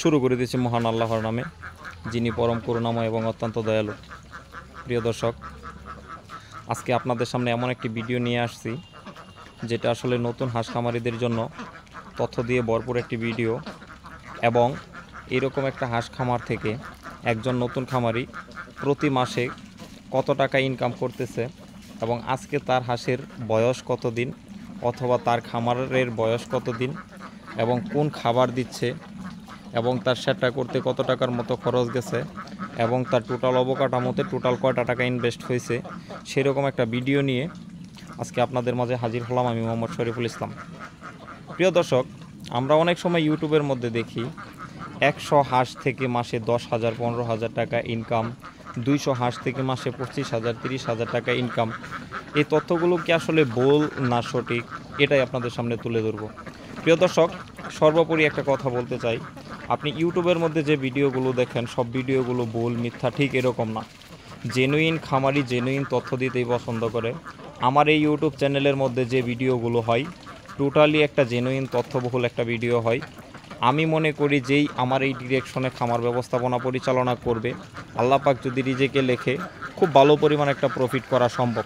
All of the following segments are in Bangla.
শুরু করে দিয়েছি মহান আল্লাহর নামে, যিনি পরম করুণাময় এবং অত্যন্ত দয়ালু। প্রিয় দর্শক, আজকে আপনাদের সামনে এমন একটি ভিডিও নিয়ে আসছি যেটা আসলে নতুন হাঁস খামারিদের জন্য তথ্য দিয়ে ভরপুর একটি ভিডিও। এবং এরকম একটা হাঁস খামার থেকে একজন নতুন খামারি প্রতি মাসে কত টাকা ইনকাম করতেছে এবং আজকে তার হাঁসের বয়স কত দিন অথবা তার খামারের বয়স কত দিন এবং কোন খাবার দিচ্ছে এবং তার সেটটা করতে কত টাকার মতো খরচ গেছে এবং তার টোটাল অবকাঠামোতে টোটাল কয়টা টাকা ইনভেস্ট হয়েছে, সেরকম একটা ভিডিও নিয়ে আজকে আপনাদের মাঝে হাজির হলাম আমি মোহাম্মদ শরীফুল ইসলাম। প্রিয় দর্শক, আমরা অনেক সময় ইউটিউবের মধ্যে দেখি 100 হাঁস থেকে মাসে 10,000 15,000 টাকা ইনকাম, 200 হাঁস থেকে মাসে 25,000 30,000 টাকা ইনকাম। এই তথ্যগুলো কি আসলে ভুল না সঠিক, এটাই আপনাদের সামনে তুলে ধরব। প্রিয় দর্শক, সর্বোপরি একটা কথা বলতে চাই, আপনি ইউটিউবের মধ্যে যে ভিডিওগুলো দেখেন সব ভিডিওগুলো ভুল মিথ্যা ঠিক এরকম না। জেনুইন খামারি জেনুইন তথ্য দিতেই পছন্দ করে। আমার এই ইউটিউব চ্যানেলের মধ্যে যে ভিডিওগুলো হয় টোটালি একটা জেনুইন তথ্যবহুল একটা ভিডিও হয়। আমি মনে করি যেই আমার এই ডিরেকশনে খামার ব্যবস্থাপনা পরিচালনা করবে, আল্লাহ পাক যদি রিজেকে লেখে, খুব ভালো পরিমাণ একটা প্রফিট করা সম্ভব।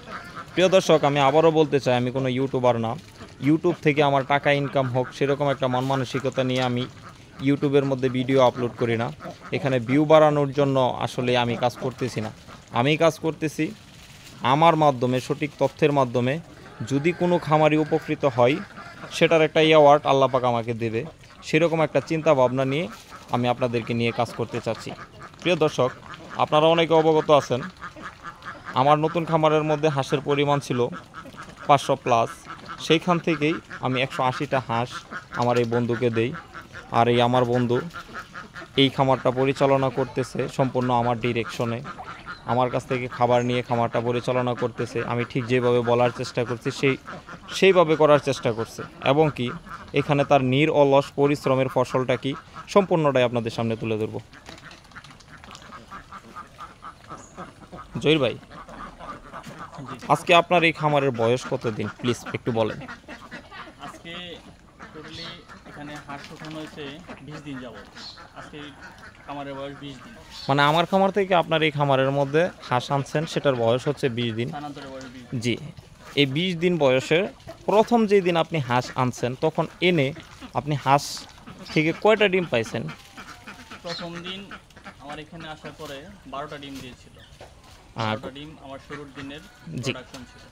প্রিয় দর্শক, আমি আবারও বলতে চাই, আমি কোনো ইউটিউবার না। ইউটিউব থেকে আমার টাকা ইনকাম হোক সেরকম একটা মন মানসিকতা নিয়ে আমি ইউটিউবের মধ্যে ভিডিও আপলোড করি না। এখানে ভিউ বাড়ানোর জন্য আসলে আমি কাজ করতেছি না। আমি কাজ করতেছি আমার মাধ্যমে, সঠিক তথ্যের মাধ্যমে। যদি কোনো খামারি উপকৃত হয় সেটার একটা অ্যাওয়ার্ড আল্লাহ পাক আমাকে দেবে, সেরকম একটা চিন্তা ভাবনা নিয়ে আমি আপনাদেরকে নিয়ে কাজ করতে চাচ্ছি। প্রিয় দর্শক, আপনারা অনেকে অবগত আছেন আমার নতুন খামারের মধ্যে হাঁসের পরিমাণ ছিল 500+। সেইখান থেকেই আমি 180টা হাঁস আমার এই বন্ধুকে দেই। আর এই আমার বন্ধু এই খামারটা পরিচালনা করতেছে সম্পূর্ণ আমার ডিরেকশনে। আমার কাছ থেকে খাবার নিয়ে খামারটা পরিচালনা করতেছে। আমি ঠিক যেভাবে বলার চেষ্টা করছি সেইভাবে করার চেষ্টা করছে। এবং কি এখানে তার নিরলস পরিশ্রমের ফসলটা কি সম্পূর্ণটাই আপনাদের সামনে তুলে ধরব। জহির ভাই, আজকে আপনার এই খামারের বয়স কত দিন প্লিজ একটু বলেন। আজকে টোটালি এখানে হাঁস ওঠানো হয়েছে 20 দিন যাবত। আজকে খামারের বয়স 20 দিন। মানে আমার খামার থেকে আপনার এই খামারের মধ্যে হাঁস আনছেন সেটার বয়স হচ্ছে 20 দিন। স্থানান্তরের বয়স 20 দিন। জি, এই 20 দিন বয়সে প্রথম যেই দিন আপনি হাঁস আনছেন তখন এনে আপনি হাঁস থেকে কয়টা ডিম পাইছেন? প্রথম দিন আমার এখানে আসার পরে 12টা ডিম দিয়েছিল। 12টা ডিম আমার শুরুর দিনের প্রোডাকশন ছিল।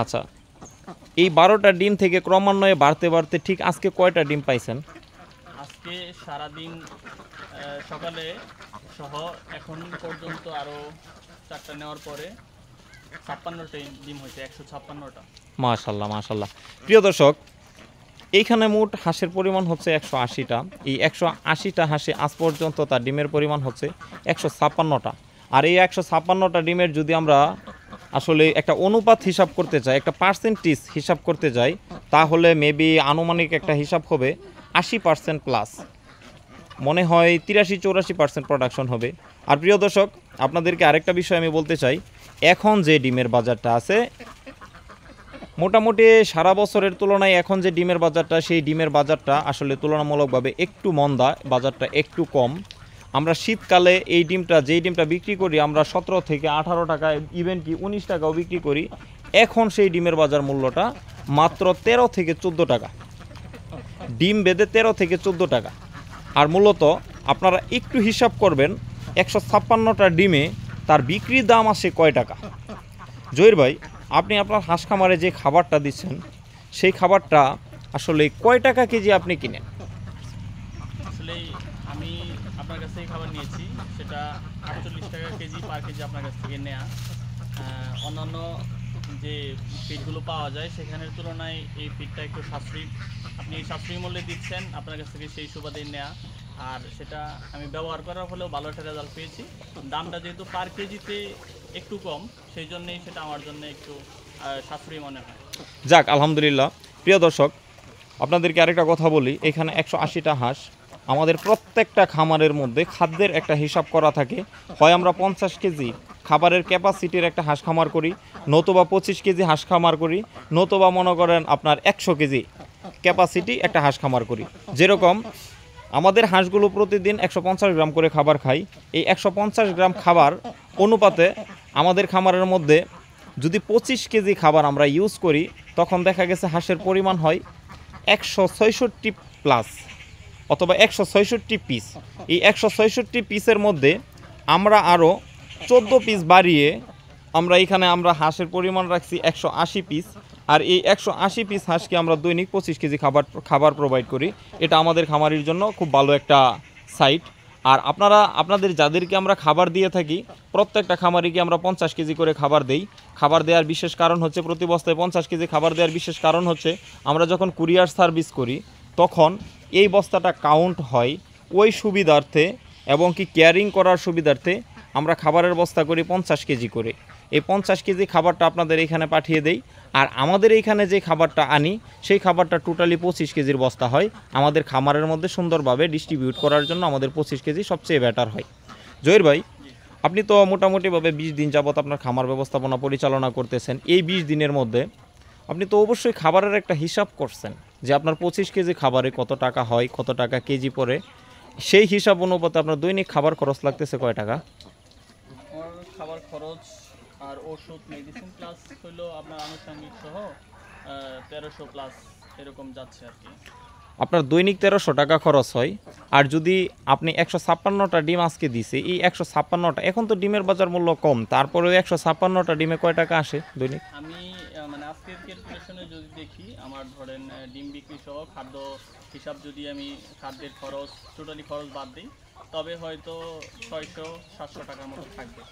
আচ্ছা, এই 12টা ডিম থেকে ক্রমান্বয়ে বাড়তে বাড়তে ঠিক আজকে কয়টা ডিম পাইছেন? আজকে সারাদিন সকালে সহ এখন পর্যন্ত আরও 4টা নেওয়ার পরে 56টা ডিম হয়েছে, 156টা। মাশাল্লাহ মাশাল্লাহ। প্রিয় দর্শক, এইখানে মোট হাঁসের পরিমাণ হচ্ছে 180টা। এই 180টা হাঁসে আজ পর্যন্ত তার ডিমের পরিমাণ হচ্ছে 156টা। আর এই 156টা ডিমের যদি আমরা আসলে একটা অনুপাত হিসাব করতে চাই, একটা পার্সেন্টেজ হিসাব করতে যাই, তাহলে মেবি আনুমানিক একটা হিসাব হবে 80%+। মনে হয় 83-84% প্রোডাকশন হবে। আর প্রিয় দর্শক, আপনাদেরকে আরেকটা বিষয় আমি বলতে চাই, এখন যে ডিমের বাজারটা আছে মোটামুটি সারা বছরের তুলনায় এখন যে ডিমের বাজারটা, সেই ডিমের বাজারটা আসলে তুলনামূলকভাবে একটু মন্দা, বাজারটা একটু কম। আমরা শীতকালে এই ডিমটা যেই ডিমটা বিক্রি করি আমরা 17 থেকে 18 টাকা, ইভেন কি 19 টাকাও বিক্রি করি। এখন সেই ডিমের বাজার মূল্যটা মাত্র 13 থেকে 14 টাকা, ডিম বেঁধে 13 থেকে 14 টাকা। আর মূলত আপনারা একটু হিসাব করবেন 156টা ডিমে তার বিক্রির দাম আসে কয় টাকা। জহির ভাই, আপনি আপনার হাঁস খামারে যে খাবারটা দিচ্ছেন সেই খাবারটা আসলে কয় টাকা কেজি আপনি কিনেন? আসলে আমি আপনার কাছ থেকে খাবার নিয়েছি, সেটা 48 টাকা কেজি পার কেজি আপনার কাছ থেকে নেয়া। অন্যান্য যে ফিডগুলো পাওয়া যায় সেখানের তুলনায় এই ফিডটা একটু সাশ্রয়ী, আপনি এই সাশ্রয়ী মূল্যে দিচ্ছেন, আপনার কাছ থেকে সেই সুবাদে নেয়া। আর সেটা আমি ব্যবহার করার ফলেও ভালো একটা রেজাল্ট পেয়েছি। দামটা যেহেতু পার কেজিতে একটু কম, সেই জন্যেই সেটা আমার জন্য একটু সাশ্রয়ী মনে হয়। যাক, আলহামদুলিল্লাহ। প্রিয় দর্শক, আপনাদেরকে আরেকটা কথা বলি, এখানে 180টা হাঁস, আমাদের প্রত্যেকটা খামারের মধ্যে খাদ্যের একটা হিসাব করা থাকে। হয় আমরা 50 কেজি খাবারের ক্যাপাসিটির একটা হাঁস খামার করি, নতুবা 25 কেজি হাঁস খামার করি, নতুবা মনে করেন আপনার 100 কেজি ক্যাপাসিটি একটা হাঁস খামার করি। যেরকম আমাদের হাঁসগুলো প্রতিদিন 150 গ্রাম করে খাবার খায়। এই 150 গ্রাম খাবার অনুপাতে আমাদের খামারের মধ্যে যদি 25 কেজি খাবার আমরা ইউজ করি, তখন দেখা গেছে হাঁসের পরিমাণ হয় 166 প্লাস অথবা 166 পিস। এই 166 পিসের মধ্যে আমরা আরও 14 পিস বাড়িয়ে আমরা হাঁসের পরিমাণ রাখছি 180 পিস। আর এই 180 পিস হাঁসকে আমরা দৈনিক 25 কেজি খাবার প্রোভাইড করি। এটা আমাদের খামারির জন্য খুব ভালো একটা সাইট। আর আপনাদের যাদেরকে আমরা খাবার দিয়ে থাকি, প্রত্যেকটা খামারিকে আমরা 50 কেজি করে খাবার দেই। খাবার দেওয়ার বিশেষ কারণ হচ্ছে, প্রতি বস্তায় 50 কেজি খাবার দেওয়ার বিশেষ কারণ হচ্ছে, আমরা যখন কুরিয়ার সার্ভিস করি তখন এই বস্তাটা কাউন্ট হয় ওই সুবিধার্থে, এবং কি ক্যারিং করার সুবিধার্থে আমরা খাবারের বস্তা করি 50 কেজি করে। এই 50 কেজি খাবারটা আপনাদের এখানে পাঠিয়ে দেই। আর আমাদের এইখানে যে খাবারটা আনি, সেই খাবারটা টোটালি 25 কেজির বস্তা হয়। আমাদের খামারের মধ্যে সুন্দরভাবে ডিস্ট্রিবিউট করার জন্য আমাদের 25 কেজি সবচেয়ে বেটার হয়। জহির ভাই, আপনি তো মোটামুটিভাবে 20 দিন যাবত আপনার খামার ব্যবস্থাপনা পরিচালনা করতেছেন। এই 20 দিনের মধ্যে আপনি তো অবশ্যই খাবারের একটা হিসাব করছেন যে আপনার 25 কেজি খাবারে কত টাকা হয়, কত টাকা কেজি পড়ে। সেই হিসাব অনুপাতে আপনার দৈনিক খাবার খরচ লাগতেছে কয় টাকা? আমার খাবার খরচ আর ওষুধ মেডিসিন প্লাস হইলো আপনার আনুষঙ্গিক সহ 1300 প্লাস এরকম যাচ্ছে আর কি। আপনার দৈনিক 1300 টাকা খরচ হয়। আর যদি আপনি 156টা ডিম আজকে দিছে, এই 156টা, এখন তো ডিমের বাজার মূল্য কম, তারপরেও 156টা ডিমে কয় টাকা আসে দৈনিক? আমি মানে আজকের ক্যালকুলেশনে যদি দেখি, আমার ধরেন ডিম বিক্রি সহ খাদ্য হিসাব যদি আমি খাদ্যের খরচ টোটালি খরচ বাদ দিই, তবে হয়তো 600-700 টাকার মতো থাকবে।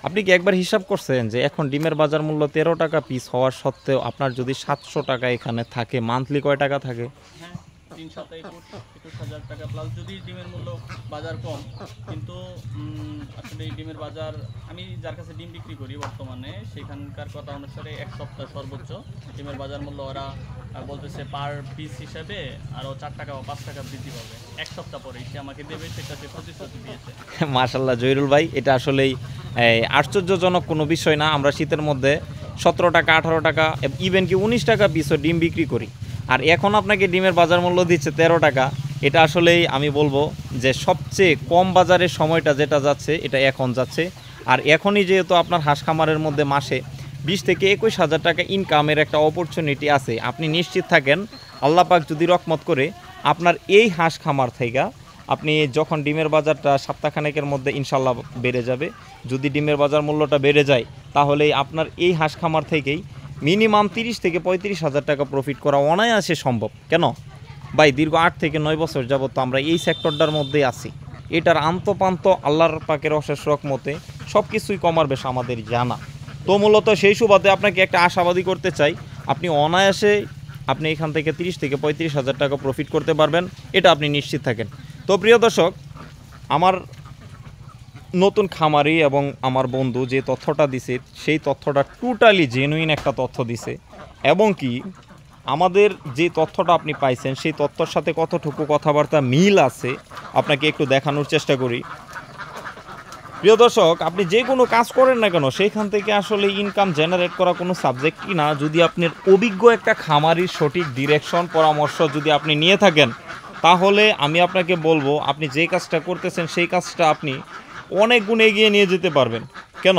আপনি কি একবার হিসাব করছেন যে এখন ডিমের বাজার মূল্য 13 টাকা পিস হওয়ার সত্ত্বেও আপনার যদি 700 টাকা এখানে থাকে, মান্থলি কয় টাকা থাকে? হ্যাঁ, 3-7-21 টাকা প্লাস। যদি ডিমের মূল্য বাজার কম, কিন্তু আসলে এই ডিমের বাজার আমি যার কাছে ডিম বিক্রি করি বর্তমানে, সেখানকার কথা অনুসারে এক সপ্তাহ সর্বোচ্চ ডিমের বাজার মূল্য ওরা বলতেছে পার পিস হিসাবে আরও 4 টাকা বা 5 টাকা বৃদ্ধি পাবে। এক সপ্তাহ পরে সে আমাকে দেবে, সেটা সে প্রতিশ্রুতি দিয়েছে। মাশাআল্লাহ জহিরুল ভাই, এটা আসলেই আশ্চর্যজনক কোনো বিষয় না। আমরা শীতের মধ্যে 17 টাকা, 18 টাকা, ইভেন কি 19 টাকা পিসও ডিম বিক্রি করি। আর এখন আপনাকে ডিমের বাজার মূল্য দিচ্ছে 13 টাকা। এটা আসলেই আমি বলবো যে সবচেয়ে কম বাজারের সময়টা যেটা যাচ্ছে, এটা এখন যাচ্ছে। আর এখনই যেহেতু আপনার হাঁস খামারের মধ্যে মাসে 20 থেকে 21 হাজার টাকা ইনকামের একটা অপরচুনিটি আছে, আপনি নিশ্চিত থাকেন আল্লাহ পাক যদি রহমত করে আপনার এই হাঁস খামার থেকে আপনি যখন ডিমের বাজারটা সপ্তাহখানেকের মধ্যে ইনশাল্লাহ বেড়ে যাবে, যদি ডিমের বাজার মূল্যটা বেড়ে যায়, তাহলে আপনার এই হাঁস খামার থেকেই মিনিমাম 30 থেকে 35 হাজার টাকা প্রফিট করা অনায়াসে সম্ভব। কেন ভাই, দীর্ঘ 8 থেকে 9 বছর যাবত তো আমরা এই সেক্টরটার মধ্যেই আছি। এটার আন্তপান্ত আল্লাহর পাকের অশেষ রহমতে সব কিছুই কমার বেশ আমাদের জানা। তো মূলত সেই সুবাদে আপনাকে একটা আশাবাদী করতে চাই, আপনি অনায়াসে আপনি এখান থেকে 30 থেকে 35 হাজার টাকা প্রফিট করতে পারবেন, এটা আপনি নিশ্চিত থাকেন। তো প্রিয় দর্শক, আমার নতুন খামারি এবং আমার বন্ধু যে তথ্যটা দিছে, সেই তথ্যটা টোটালি জেনুইন একটা তথ্য দিছে, এবং কি আমাদের যে তথ্যটা আপনি পাইছেন সেই তথ্যর সাথে কতটুকু কথাবার্তা মিল আছে আপনাকে একটু দেখানোর চেষ্টা করি। প্রিয় দর্শক, আপনি যে কোনো কাজ করেন না কেন, সেইখান থেকে আসলে ইনকাম জেনারেট করা কোনো সাবজেক্টই না। যদি আপনার অভিজ্ঞ একটা খামারির সঠিক ডিরেকশন পরামর্শ যদি আপনি নিয়ে থাকেন, তাহলে আমি আপনাকে বলবো আপনি যে কাজটা করতেছেন সেই কাজটা আপনি অনেক গুণ এগিয়ে নিয়ে যেতে পারবেন। কেন,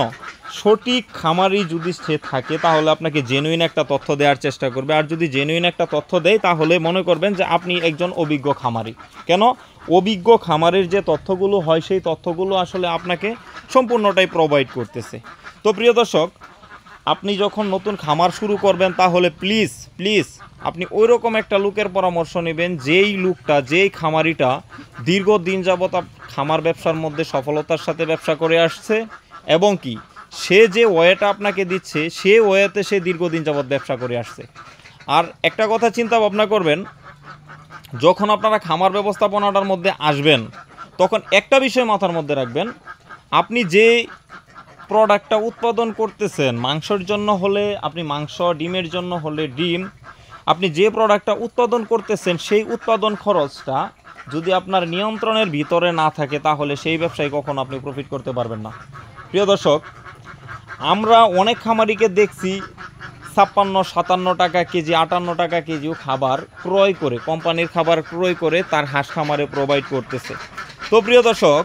সঠিক খামারি যদি সে থাকে তাহলে আপনাকে জেনুইন একটা তথ্য দেওয়ার চেষ্টা করবে। আর যদি জেনুইন একটা তথ্য দেয়, তাহলে মনে করবেন যে আপনি একজন অভিজ্ঞ খামারি। কেন, অভিজ্ঞ খামারের যে তথ্যগুলো হয় সেই তথ্যগুলো আসলে আপনাকে সম্পূর্ণটাই প্রোভাইড করতেছে। তো প্রিয় দর্শক, আপনি যখন নতুন খামার শুরু করবেন, তাহলে প্লিজ আপনি ওই রকম একটা লোকের পরামর্শ নেবেন, যেই লোকটা, যেই খামারিটা দীর্ঘদিন যাবত খামার ব্যবসার মধ্যে সফলতার সাথে ব্যবসা করে আসছে, এবং কি সে যে ওয়েটা আপনাকে দিচ্ছে সে ওয়েতে সে দীর্ঘদিন যাবত ব্যবসা করে আসছে। আর একটা কথা চিন্তা ভাবনা করবেন, যখন আপনারা খামার ব্যবস্থাপনাটার মধ্যে আসবেন, তখন একটা বিষয় মাথার মধ্যে রাখবেন, আপনি যে প্রোডাক্টটা উৎপাদন করতেছেন, মাংসের জন্য হলে আপনি মাংস, ডিমের জন্য হলে ডিম, আপনি যে প্রোডাক্টটা উৎপাদন করতেছেন সেই উৎপাদন খরচটা যদি আপনার নিয়ন্ত্রণের ভিতরে না থাকে, তাহলে সেই ব্যবসায় কখনো আপনি প্রফিট করতে পারবেন না। প্রিয় দর্শক, আমরা অনেক খামারিকে দেখছি 56-57 টাকা কেজি, 58 টাকা কেজিও খাবার ক্রয় করে, কোম্পানির খাবার ক্রয় করে তার হাঁস খামারে প্রোভাইড করতেছে। তো প্রিয় দর্শক,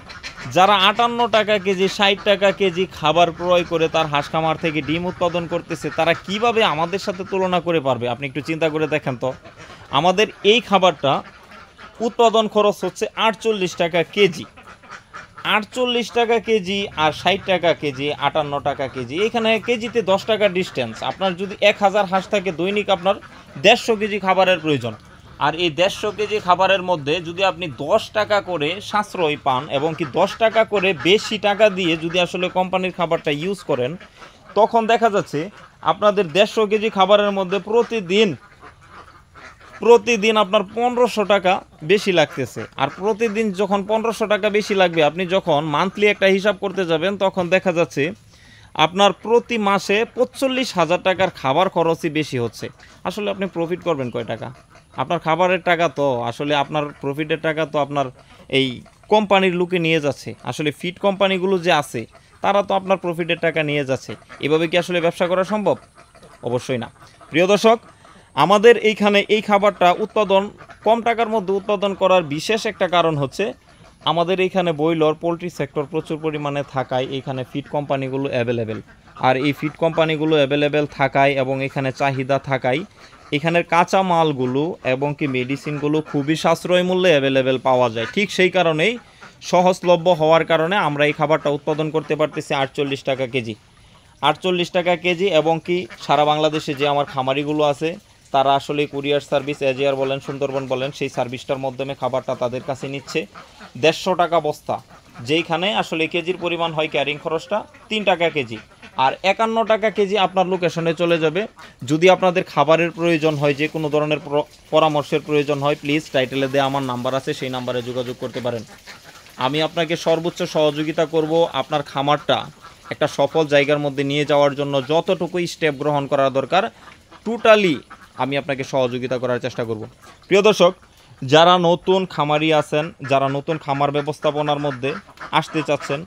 যারা 58 টাকা কেজি, 60 টাকা কেজি খাবার ক্রয় করে তার হাঁস খামার থেকে ডিম উৎপাদন করতেছে, তারা কিভাবে আমাদের সাথে তুলনা করে পারবে? আপনি একটু চিন্তা করে দেখেন তো। আমাদের এই খাবারটা উৎপাদন খরচ হচ্ছে 48 টাকা কেজি, 48 টাকা কেজি আর 60 টাকা কেজি, 58 টাকা কেজি। এখানে কেজিতে 10 টাকা ডিস্টেন্স। আপনার যদি 1000 হাঁস থাকে, দৈনিক আপনার 150 কেজি খাবারের প্রয়োজন। আর এই 150 কেজি খাবারের মধ্যে যদি আপনি 10 টাকা করে সাশ্রয় পান এবং কি 10 টাকা করে বেশি টাকা দিয়ে যদি আসলে কোম্পানির খাবারটা ইউজ করেন, তখন দেখা যাচ্ছে আপনাদের 150 কেজি খাবারের মধ্যে প্রতিদিন আপনার 1500 টাকা বেশি লাগতেছে। আর প্রতিদিন যখন 1500 টাকা বেশি লাগবে, আপনি যখন মান্থলি একটা হিসাব করতে যাবেন, তখন দেখা যাচ্ছে আপনার প্রতি মাসে 45,000 টাকার খাবার খরচই বেশি হচ্ছে। আসলে আপনি প্রফিট করবেন কয় টাকা? আপনার খাবারের টাকা তো আসলে, আপনার প্রফিটের টাকা তো আপনার এই কোম্পানির লোকে নিয়ে যাচ্ছে। আসলে ফিড কোম্পানিগুলো যে আছে, তারা তো আপনার প্রফিটের টাকা নিয়ে যাচ্ছে। এভাবে কি আসলে ব্যবসা করা সম্ভব? অবশ্যই না। প্রিয় দর্শক, আমাদের এইখানে এই খাবারটা উৎপাদন কম টাকার মধ্যে উৎপাদন করার বিশেষ একটা কারণ হচ্ছে আমাদের এইখানে ব্রয়লার পোলট্রি সেক্টর প্রচুর পরিমাণে থাকায় এইখানে ফিড কোম্পানিগুলো অ্যাভেলেবেল। আর এই ফিড কোম্পানিগুলো অ্যাভেলেবেল থাকায় এবং এখানে চাহিদা থাকায় এখানের কাঁচা মালগুলো এবং কি মেডিসিনগুলো খুবই সাশ্রয় মূল্যে অ্যাভেলেবেল পাওয়া যায়। ঠিক সেই কারণেই সহজলভ্য হওয়ার কারণে আমরা এই খাবারটা উৎপাদন করতে পারতেছি 48 টাকা কেজি, 48 টাকা কেজি। এবং কি সারা বাংলাদেশে যে আমার খামারিগুলো আছে, তারা আসলে কুরিয়ার সার্ভিস, এজিআর বলেন, সুন্দরবন বলেন, সেই সার্ভিসটার মাধ্যমে খাবারটা তাদের কাছে নিচ্ছে। 150 টাকা বস্তা, যেইখানে আসলে কেজির পরিমাণ হয় ক্যারিং খরচটা 3 টাকা কেজি, আর 51 টাকা কেজি আপনার লোকেশনে চলে যাবে। যদি আপনাদের খাবারের প্রয়োজন হয়, যে কোনো ধরনের পরামর্শের প্রয়োজন হয়, প্লিজ টাইটেলে দেওয়া আমার নাম্বার আছে, সেই নাম্বারে যোগাযোগ করতে পারেন। আমি আপনাকে সর্বোচ্চ সহযোগিতা করব আপনার খামারটা একটা সফল জায়গার মধ্যে নিয়ে যাওয়ার জন্য। যতটুকুই স্টেপ গ্রহণ করা দরকার, টোটালি আমি আপনাকে সহযোগিতা করার চেষ্টা করব। প্রিয় দর্শক, যারা নতুন খামারি আছেন, যারা নতুন খামার ব্যবস্থাপনার মধ্যে আসতে চাচ্ছেন,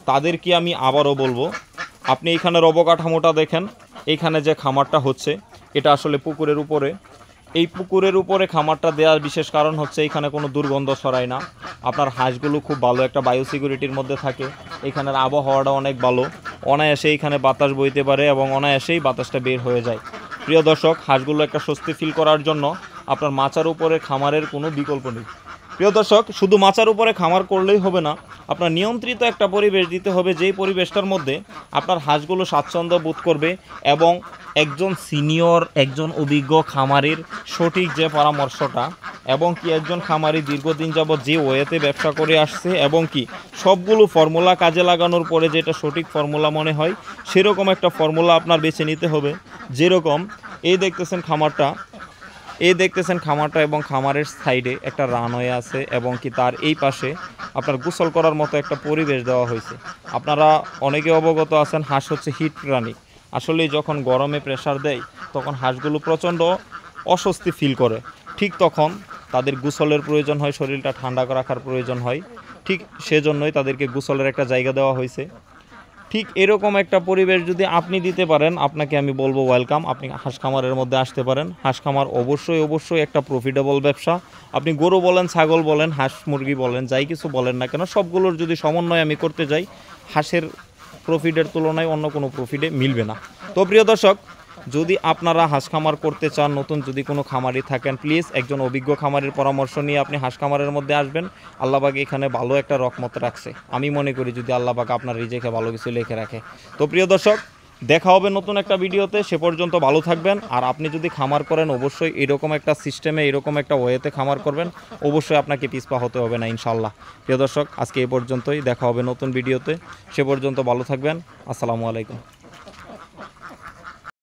তাদেরকে আমি আবারও বলবো, আপনি এইখানের অবকাঠামোটা দেখেন। এইখানে যে খামারটা হচ্ছে, এটা আসলে পুকুরের উপরে। এই পুকুরের উপরে খামারটা দেওয়ার বিশেষ কারণ হচ্ছে এখানে কোনো দুর্গন্ধ ছড়ায় না। আপনার হাঁসগুলো খুব ভালো একটা বায়ো সিকিউরিটির মধ্যে থাকে। এখানের আবহাওয়াটা অনেক ভালো, অনায়াসে এখানে বাতাস বইতে পারে এবং অনায়াসেই বাতাসটা বের হয়ে যায়। প্রিয় দর্শক, হাঁসগুলো একটা স্বস্তি ফিল করার জন্য আপনার মাচার উপরে খামারের কোনো বিকল্প নেই। প্রিয় দর্শক, শুধু মাচার উপরে খামার করলেই হবে না, আপনার নিয়ন্ত্রিত একটা পরিবেশ দিতে হবে, যেই পরিবেশটার মধ্যে আপনার হাঁসগুলো স্বাচ্ছন্দ্য বোধ করবে এবং একজন সিনিয়র, একজন অভিজ্ঞ খামারির সঠিক যে পরামর্শটা, এবং কি একজন খামারি দীর্ঘদিন যাবৎ যে ওয়েতে ব্যবসা করে আসছে এবং কি সবগুলো ফর্মুলা কাজে লাগানোর পরে যেটা সঠিক ফর্মুলা মনে হয়, সেরকম একটা ফর্মুলা আপনার বেছে নিতে হবে। যেরকম এই দেখতেছেন খামারটা এবং খামারের সাইডে একটা রানওয়ে আছে এবং কি তার এই পাশে আপনার গোসল করার মতো একটা পরিবেশ দেওয়া হয়েছে। আপনারা অনেকে অবগত আছেন, হাঁস হচ্ছে হিট প্রাণী। আসলে যখন গরমে প্রেসার দেয়, তখন হাঁসগুলো প্রচণ্ড অস্বস্তি ফিল করে। ঠিক তখন তাদের গোসলের প্রয়োজন হয়, শরীরটা ঠান্ডা রাখার প্রয়োজন হয়। ঠিক সেজন্যই তাদেরকে গোসলের একটা জায়গা দেওয়া হয়েছে। ঠিক এরকম একটা পরিবেশ যদি আপনি দিতে পারেন, আপনাকে আমি বলবো ওয়েলকাম, আপনি হাঁস খামারের মধ্যে আসতে পারেন। হাঁস খামার অবশ্যই একটা প্রফিটেবল ব্যবসা। আপনি গরু বলেন, ছাগল বলেন, হাঁস মুরগি বলেন, যাই কিছু বলেন না কেন, সবগুলোর যদি সমন্বয় আমি করতে যাই, হাঁসের প্রফিটের তুলনায় অন্য কোনো প্রফিটে মিলবে না। তো প্রিয় দর্শক, যদি আপনারা হাঁস খামার করতে চান, নতুন যদি কোনো খামারি থাকেন, প্লিজ একজন অভিজ্ঞ খামারের পরামর্শ নিয়ে আপনি হাঁস খামারের মধ্যে আসবেন। আল্লাহবাগ এখানে ভালো একটা রহমত রাখছে। আমি মনে করি যদি আল্লাহবাগ আপনার রিজেকে ভালো কিছু লিখে রাখে। তো প্রিয় দর্শক, দেখা হবে নতুন একটা ভিডিওতে। সে পর্যন্ত ভালো থাকবেন। আর আপনি যদি খামার করেন, অবশ্যই এরকম একটা সিস্টেমে, এরকম একটা ওয়েতে খামার করবেন। অবশ্যই আপনাকে পিছপা হতে হবে না, ইনশাল্লাহ। প্রিয় দর্শক, আজকে এই পর্যন্তই। দেখা হবে নতুন ভিডিওতে। সে পর্যন্ত ভালো থাকবেন। আসসালামু আলাইকুম।